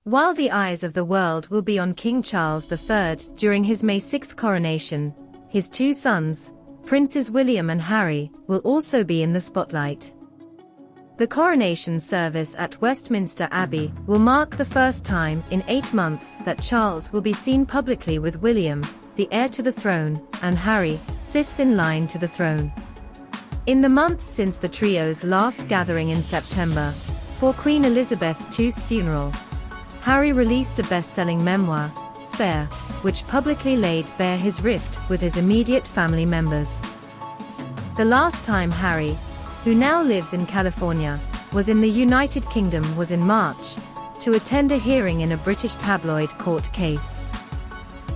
While the eyes of the world will be on King Charles III during his May 6 coronation, his two sons, Princes William and Harry, will also be in the spotlight. The coronation service at Westminster Abbey will mark the first time in 8 months that Charles will be seen publicly with William, the heir to the throne, and Harry, fifth in line to the throne. In the months since the trio's last gathering in September, for Queen Elizabeth II's funeral, Harry released a best-selling memoir, Spare, which publicly laid bare his rift with his immediate family members. The last time Harry, who now lives in California, was in the United Kingdom was in March, to attend a hearing in a British tabloid court case.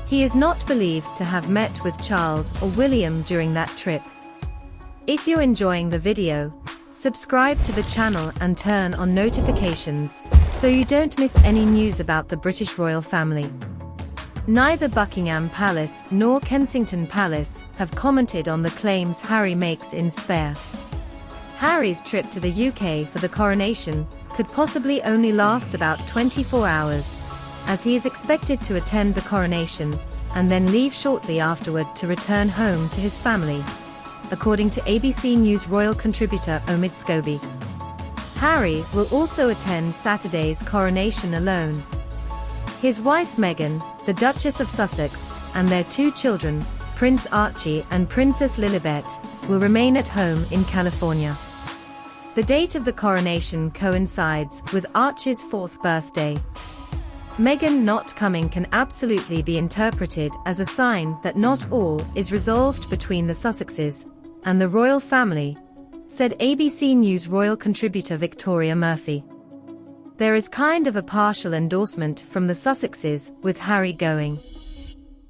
He is not believed to have met with Charles or William during that trip. If you're enjoying the video, subscribe to the channel and turn on notifications, so you don't miss any news about the British royal family. Neither Buckingham Palace nor Kensington Palace have commented on the claims Harry makes in Spare. Harry's trip to the UK for the coronation could possibly only last about 24 hours, as he is expected to attend the coronation and then leave shortly afterward to return home to his family, according to ABC News royal contributor Omid Scobie. Harry will also attend Saturday's coronation alone. His wife Meghan, the Duchess of Sussex, and their two children, Prince Archie and Princess Lilibet, will remain at home in California. The date of the coronation coincides with Archie's 4th birthday. Meghan not coming can absolutely be interpreted as a sign that not all is resolved between the Sussexes and the royal family, said ABC News royal contributor Victoria Murphy. There is kind of a partial endorsement from the Sussexes with Harry going.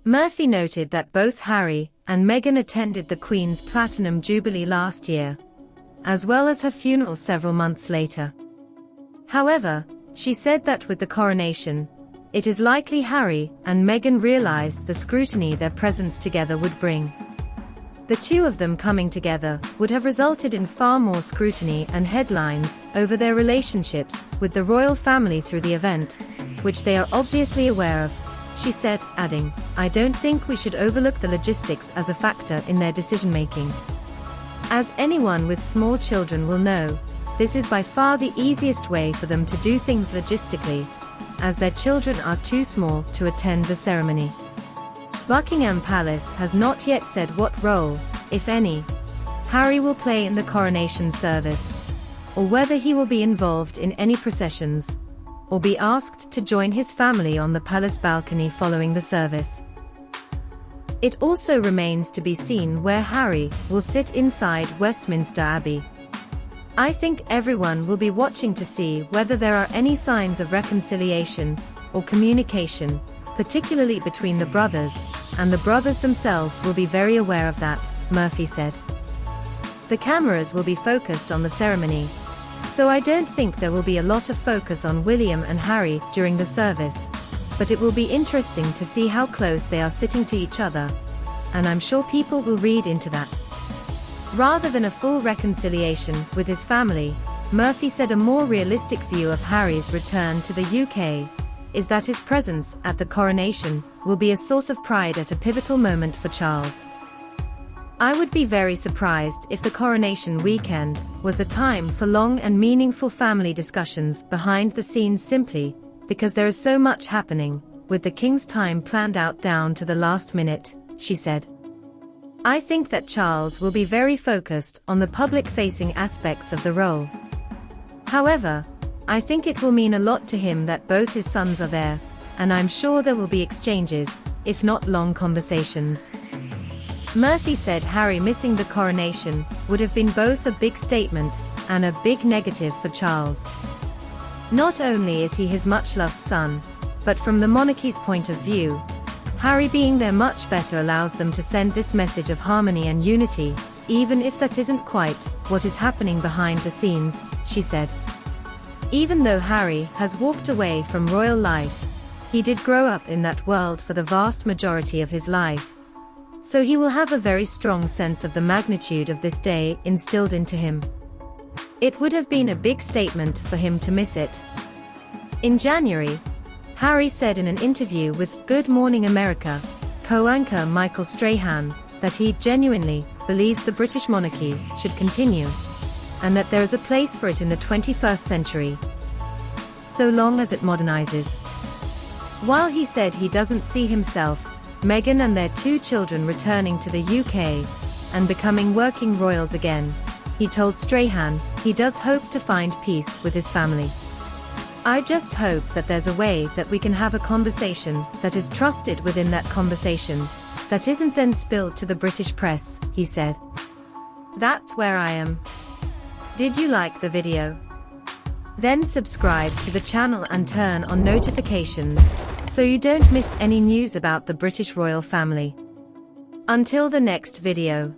Murphy noted that both Harry and Meghan attended the Queen's Platinum Jubilee last year, as well as her funeral several months later. However, she said that with the coronation, it is likely Harry and Meghan realized the scrutiny their presence together would bring. The two of them coming together would have resulted in far more scrutiny and headlines over their relationships with the royal family through the event, which they are obviously aware of, she said, adding, "I don't think we should overlook the logistics as a factor in their decision-making. As anyone with small children will know, this is by far the easiest way for them to do things logistically, as their children are too small to attend the ceremony." Buckingham Palace has not yet said what role, if any, Harry will play in the coronation service, or whether he will be involved in any processions, or be asked to join his family on the palace balcony following the service. It also remains to be seen where Harry will sit inside Westminster Abbey. I think everyone will be watching to see whether there are any signs of reconciliation or communication, particularly between the brothers, and the brothers themselves will be very aware of that, Murphy said. The cameras will be focused on the ceremony, so I don't think there will be a lot of focus on William and Harry during the service, but it will be interesting to see how close they are sitting to each other, and I'm sure people will read into that. Rather than a full reconciliation with his family, Murphy said a more realistic view of Harry's return to the UK is that his presence at the coronation will be a source of pride at a pivotal moment for Charles. "I would be very surprised if the coronation weekend was the time for long and meaningful family discussions behind the scenes simply because there is so much happening, with the King's time planned out down to the last minute," she said. "I think that Charles will be very focused on the public-facing aspects of the role. However, I think it will mean a lot to him that both his sons are there, and I'm sure there will be exchanges, if not long conversations." Murphy said Harry missing the coronation would have been both a big statement and a big negative for Charles. Not only is he his much-loved son, but from the monarchy's point of view, Harry being there much better allows them to send this message of harmony and unity, even if that isn't quite what is happening behind the scenes, she said. Even though Harry has walked away from royal life, he did grow up in that world for the vast majority of his life, so he will have a very strong sense of the magnitude of this day instilled into him. It would have been a big statement for him to miss it. In January, Harry said in an interview with Good Morning America co-anchor Michael Strahan that he genuinely believes the British monarchy should continue, and that there is a place for it in the 21st century, so long as it modernizes. While he said he doesn't see himself, Meghan and their 2 children returning to the UK and becoming working royals again, he told Strahan he does hope to find peace with his family. "I just hope that there's a way that we can have a conversation that is trusted within that conversation, that isn't then spilled to the British press," he said. That's where I am. Did you like the video? Then subscribe to the channel and turn on notifications, so you don't miss any news about the British royal family. Until the next video.